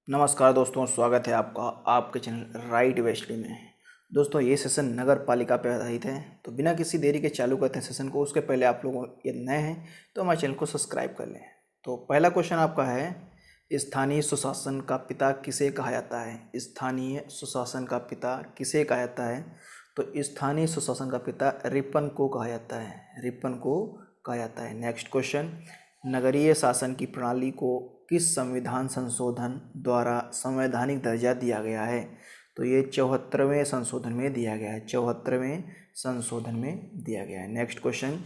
नमस्कार दोस्तों, स्वागत है आपका आपके चैनल राइट वेस्टली में। दोस्तों, ये सेशन नगर पालिका पर आधारित है, तो बिना किसी देरी के चालू करते हैं सेशन को। उसके पहले आप लोग यदि नए हैं तो हमारे चैनल को सब्सक्राइब कर लें। तो पहला क्वेश्चन आपका है, स्थानीय सुशासन का पिता किसे कहा जाता है? स्थानीय सुशासन का पिता किसे कहा जाता है? तो स्थानीय सुशासन का पिता रिपन को कहा जाता है, रिपन को कहा जाता है। नेक्स्ट क्वेश्चन, नगरीय शासन की प्रणाली को किस संविधान संशोधन द्वारा संवैधानिक दर्जा दिया गया है? तो ये 74वें संशोधन में दिया गया है, 74वें संशोधन में दिया गया है। नेक्स्ट क्वेश्चन,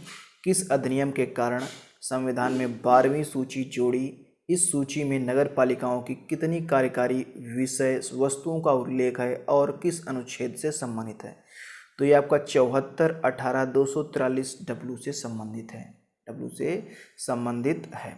किस अधिनियम के कारण संविधान में 12वीं सूची जोड़ी? इस सूची में नगर पालिकाओं की कितनी कार्यकारी विषय वस्तुओं का उल्लेख है और किस अनुच्छेद से संबंधित है? तो ये आपका 74/18/243 डब्ल्यू से संबंधित है, डब्ल्यू से संबंधित है।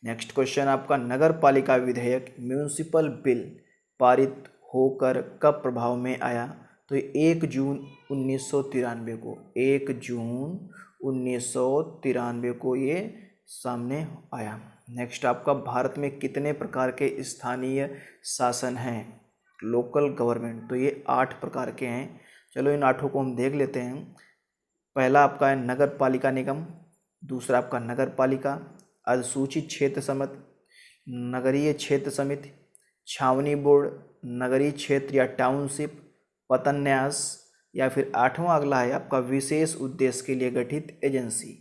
नेक्स्ट क्वेश्चन आपका, नगर पालिका विधेयक म्यूनिसिपल बिल पारित होकर कब प्रभाव में आया? तो 1 जून 1993 को, 1 जून 1993 को ये सामने आया। नेक्स्ट आपका, भारत में कितने प्रकार के स्थानीय शासन हैं? लोकल गवर्नमेंट, तो ये 8 प्रकार के हैं। चलो इन 8 को हम देख लेते हैं। पहला आपका है नगर पालिका निगम, दूसरा आपका नगर पालिका, अधिसूचित क्षेत्र समिति, नगरीय क्षेत्र समिति, छावनी बोर्ड, नगरीय क्षेत्र या टाउनशिप, पतन्यास, या फिर 8वां अगला है आपका विशेष उद्देश्य के लिए गठित एजेंसी।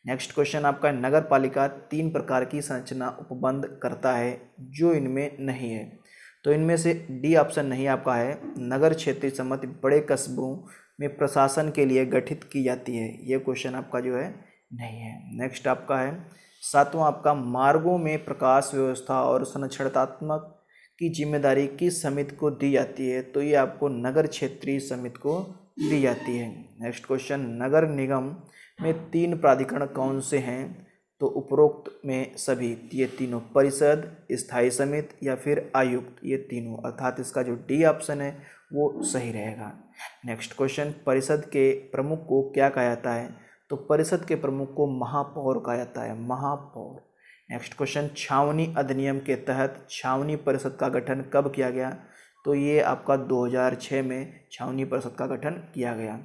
नेक्स्ट क्वेश्चन आपका, नगर पालिका 3 प्रकार की संरचना उपबंध करता है जो इनमें नहीं है? तो इनमें से डी ऑप्शन नहीं आपका है, नगर क्षेत्रीय समिति बड़े कस्बों में प्रशासन के लिए गठित की जाती है, ये क्वेश्चन आपका जो है नहीं है। नेक्स्ट आपका है 7वां आपका, मार्गों में प्रकाश व्यवस्था और संरक्षणात्मक की जिम्मेदारी किस समिति को दी जाती है? तो ये आपको नगर क्षेत्रीय समिति को दी जाती है। नेक्स्ट क्वेश्चन, नगर निगम में 3 प्राधिकरण कौन से हैं? तो उपरोक्त में सभी, ये तीनों, परिषद, स्थायी समिति या फिर आयुक्त, ये तीनों, अर्थात इसका जो डी ऑप्शन है वो सही रहेगा। नेक्स्ट क्वेश्चन, परिषद के प्रमुख को क्या कहा जाता है? तो परिषद के प्रमुख को महापौर कहा जाता है, महापौर। नेक्स्ट क्वेश्चन, छावनी अधिनियम के तहत छावनी परिषद का गठन कब किया गया? तो ये आपका 2006 में छावनी परिषद का गठन किया गया।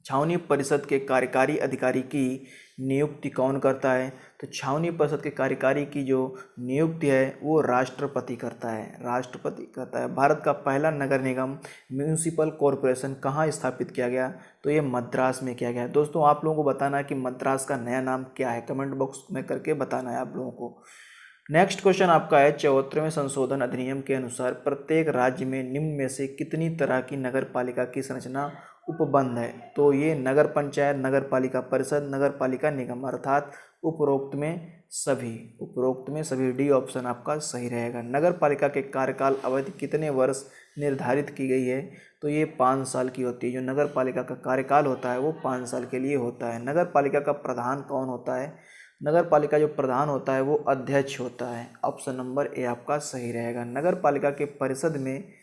छावनी परिषद के कार्यकारी अधिकारी की नियुक्ति कौन करता है? तो छावनी परिषद के कार्यकारी की जो नियुक्ति है वो राष्ट्रपति करता है, राष्ट्रपति करता है। भारत का पहला नगर निगम म्यूनिसिपल कॉरपोरेशन कहाँ स्थापित किया गया? तो ये मद्रास में किया गया। दोस्तों, आप लोगों को बताना है कि मद्रास का नया नाम क्या है, कमेंट बॉक्स में करके बताना है आप लोगों को। नेक्स्ट क्वेश्चन आपका है, 74वें संशोधन अधिनियम के अनुसार प्रत्येक राज्य में निम्न में से कितनी तरह की नगर पालिका की संरचना उपबंध है? तो ये नगर पंचायत, नगर पालिका परिषद, नगर पालिका निगम, अर्थात उपरोक्त में सभी, उपरोक्त में सभी, डी ऑप्शन आपका सही रहेगा। नगर पालिका के कार्यकाल अवधि कितने वर्ष निर्धारित की गई है? तो ये 5 साल की होती है। जो नगर पालिका का कार्यकाल होता है वो 5 साल के लिए होता है। नगर पालिका का प्रधान कौन होता है? नगर पालिका जो प्रधान होता है वो अध्यक्ष होता है, ऑप्शन नंबर ए आपका सही रहेगा। नगर पालिका के परिषद में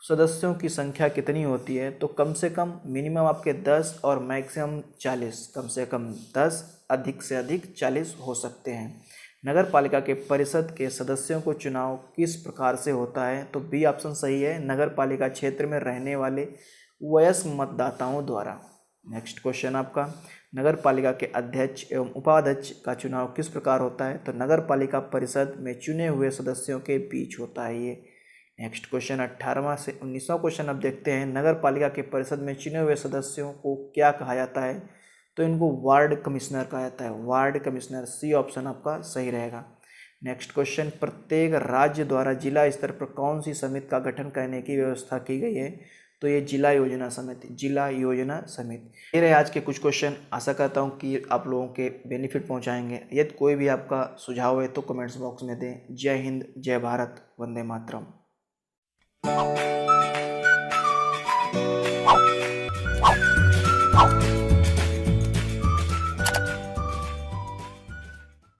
सदस्यों की संख्या कितनी होती है? तो कम से कम, मिनिमम आपके 10 और मैक्सिमम 40, कम से कम 10, अधिक से अधिक 40 हो सकते हैं। नगर पालिका के परिषद के सदस्यों को चुनाव किस प्रकार से होता है? तो बी ऑप्शन सही है, नगर पालिका क्षेत्र में रहने वाले वयस्क मतदाताओं द्वारा। नेक्स्ट क्वेश्चन आपका, नगर पालिका के अध्यक्ष एवं उपाध्यक्ष का चुनाव किस प्रकार होता है? तो नगर पालिका परिषद में चुने हुए सदस्यों के बीच होता है ये। नेक्स्ट क्वेश्चन 18वां से 19वां क्वेश्चन अब देखते हैं, नगर पालिका के परिषद में चुने हुए सदस्यों को क्या कहा जाता है? तो इनको वार्ड कमिश्नर कहा जाता है, वार्ड कमिश्नर, सी ऑप्शन आपका सही रहेगा। नेक्स्ट क्वेश्चन, प्रत्येक राज्य द्वारा जिला स्तर पर कौन सी समिति का गठन करने की व्यवस्था की गई है? तो ये जिला योजना समिति, जिला योजना समिति। ये रहे आज के कुछ क्वेश्चन। आशा करता हूँ कि आप लोगों के बेनिफिट पहुँचाएंगे। यदि कोई भी आपका सुझाव है तो कमेंट्स बॉक्स में दें। जय हिंद, जय भारत, वंदे मातरम।